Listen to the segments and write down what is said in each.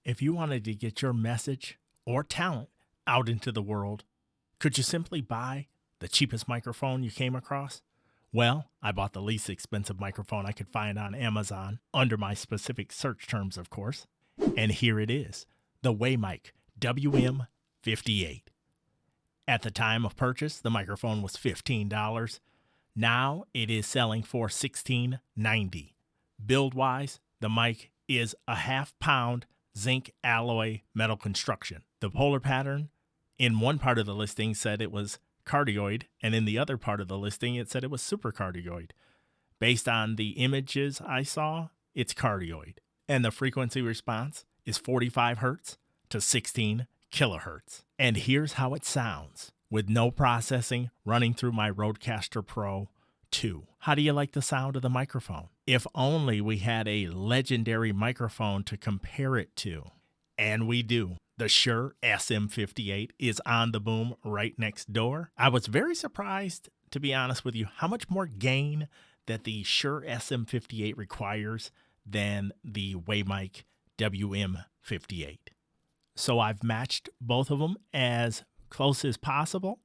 If you wanted to get your message or talent out into the world, could you simply buy the cheapest microphone you came across? Well, I bought the least expensive microphone I could find on Amazon, under my specific search terms, of course. And here it is, the WEYMIC Wm58. At the time of purchase, the microphone was $15. Now it is selling for $16.90. Build-wise, the mic is a half-pound zinc alloy metal construction. The polar pattern in one part of the listing said it was cardioid, and in the other part of the listing it said it was supercardioid. Based on the images I saw, it's cardioid. And the frequency response is 45 hertz to 16 kilohertz. And here's how it sounds with no processing running through my Rodecaster Pro 2. How do you like the sound of the microphone? If only we had a legendary microphone to compare it to. And we do. The Shure SM58 is on the boom right next door. I was very surprised, to be honest with you, how much more gain that the Shure SM58 requires than the WEYMIC Wm58. So I've matched both of them as close as possible,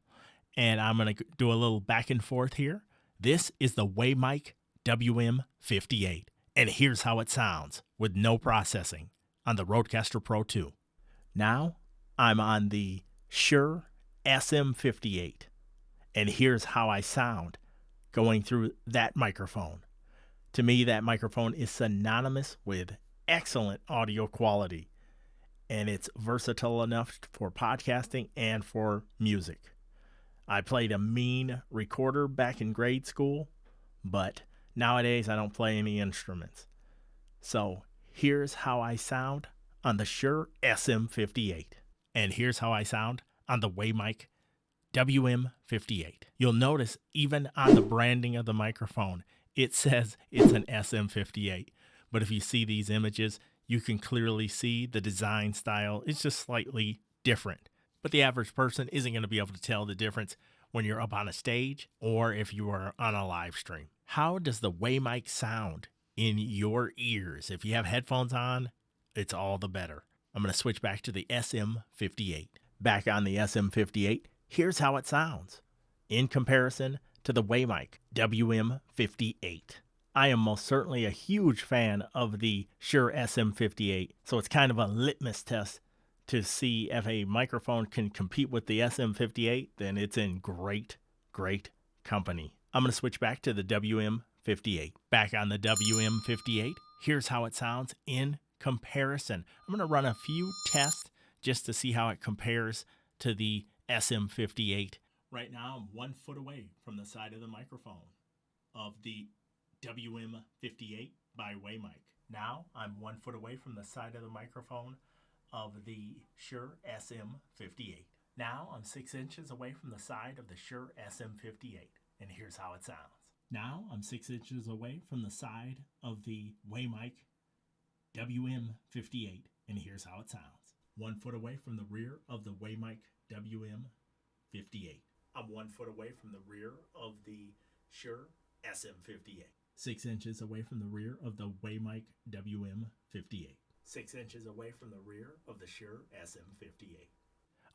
and I'm going to do a little back and forth here. This is the WEYMIC Wm58, and here's how it sounds with no processing on the Rodecaster Pro 2. Now I'm on the Shure SM58, and here's how I sound going through that microphone. To me, that microphone is synonymous with excellent audio quality, and it's versatile enough for podcasting and for music. I played a mean recorder back in grade school, but nowadays I don't play any instruments. So here's how I sound on the Shure SM58, and here's how I sound on the WEYMIC Wm58. You'll notice even on the branding of the microphone, it says it's an SM58. But if you see these images, you can clearly see the design style is just slightly different. But the average person isn't going to be able to tell the difference when you're up on a stage or if you are on a live stream. How does the WEYMIC sound in your ears? If you have headphones on, it's all the better. I'm going to switch back to the SM58. Back on the SM58, here's how it sounds in comparison to the WEYMIC Wm58. I am most certainly a huge fan of the Shure SM58, so it's kind of a litmus test to see if a microphone can compete with the SM58, then it's in great company. I'm going to switch back to the Wm58. Back on the Wm58, here's how it sounds in comparison. I'm going to run a few tests just to see how it compares to the SM58. Right now, I'm 1 foot away from the side of the microphone of the Wm58 by WEYMIC. Now, I'm 1 foot away from the side of the microphone of the Shure SM58. Now, I'm 6 inches away from the side of the Shure SM58, and here's how it sounds. Now, I'm 6 inches away from the side of the WEYMIC Wm58, and here's how it sounds. 1 foot away from the rear of the WEYMIC Wm58. I'm 1 foot away from the rear of the Shure SM58. 6 inches away from the rear of the WEYMIC Wm58. 6 inches away from the rear of the Shure SM58.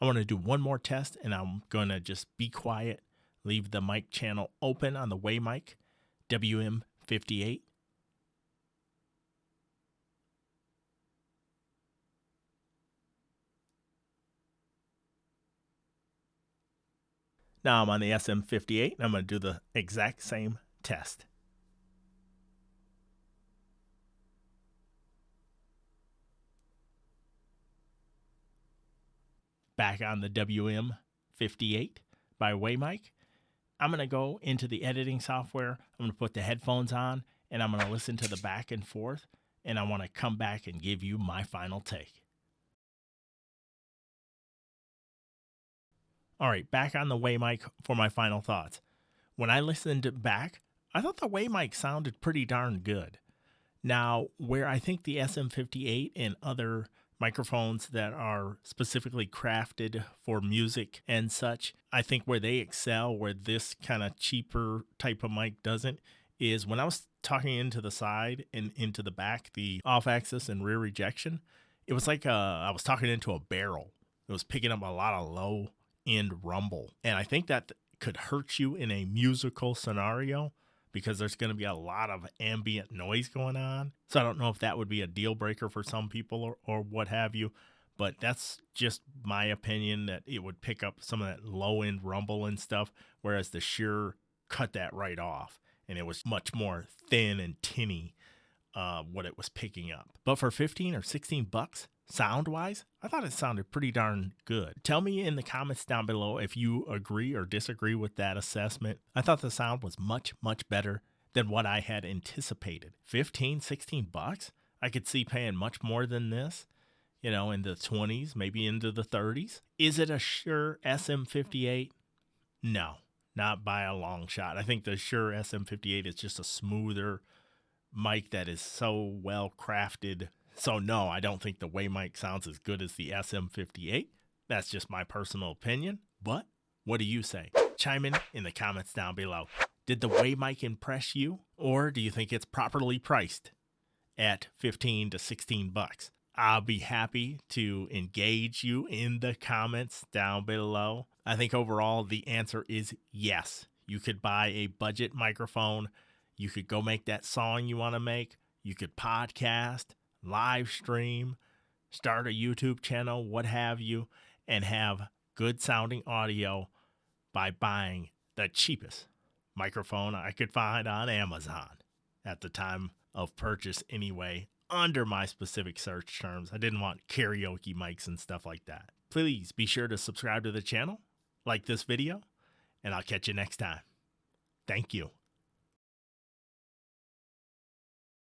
I want to do one more test, and I'm going to just be quiet, leave the mic channel open on the WEYMIC Wm58. Now I'm on the SM58, and I'm going to do the exact same test. Back on the Wm58 by WEYMIC, I'm going to go into the editing software. I'm going to put the headphones on, and I'm going to listen to the back and forth, and I want to come back and give you my final take. All right, back on the WEYMIC for my final thoughts. When I listened back, I thought the WEYMIC sounded pretty darn good. Now, where I think the SM58 and other microphones that are specifically crafted for music and such, I think where they excel, where this kind of cheaper type of mic doesn't, is when I was talking into the side and into the back, the off-axis and rear rejection, It was like I was talking into a barrel. It was picking up a lot of low end rumble. And I think that could hurt you in a musical scenario because there's going to be a lot of ambient noise going on. So I don't know if that would be a deal breaker for some people or what have you. But that's just my opinion, that it would pick up some of that low end rumble and stuff, whereas the Shure cut that right off. And it was much more thin and tinny what it was picking up. But for 15 or 16 bucks, sound wise, I thought it sounded pretty darn good. Tell me in the comments down below if you agree or disagree with that assessment. I thought the sound was much, much better than what I had anticipated. 15, 16 bucks? I could see paying much more than this, you know, in the 20s, maybe into the 30s. Is it a Shure SM58? No, not by a long shot. I think the Shure SM58 is just a smoother mic that is so well crafted. So no, I don't think the WEYMIC sounds as good as the SM58. That's just my personal opinion. But what do you say? Chime in the comments down below. Did the WEYMIC impress you, or do you think it's properly priced at 15 to 16 bucks? I'll be happy to engage you in the comments down below. I think overall the answer is yes. You could buy a budget microphone. You could go make that song you want to make. You could podcast, live stream, start a YouTube channel, what have you, and have good sounding audio by buying the cheapest microphone I could find on Amazon at the time of purchase anyway, under my specific search terms. I didn't want karaoke mics and stuff like that. Please be sure to subscribe to the channel, like this video, and I'll catch you next time. Thank you.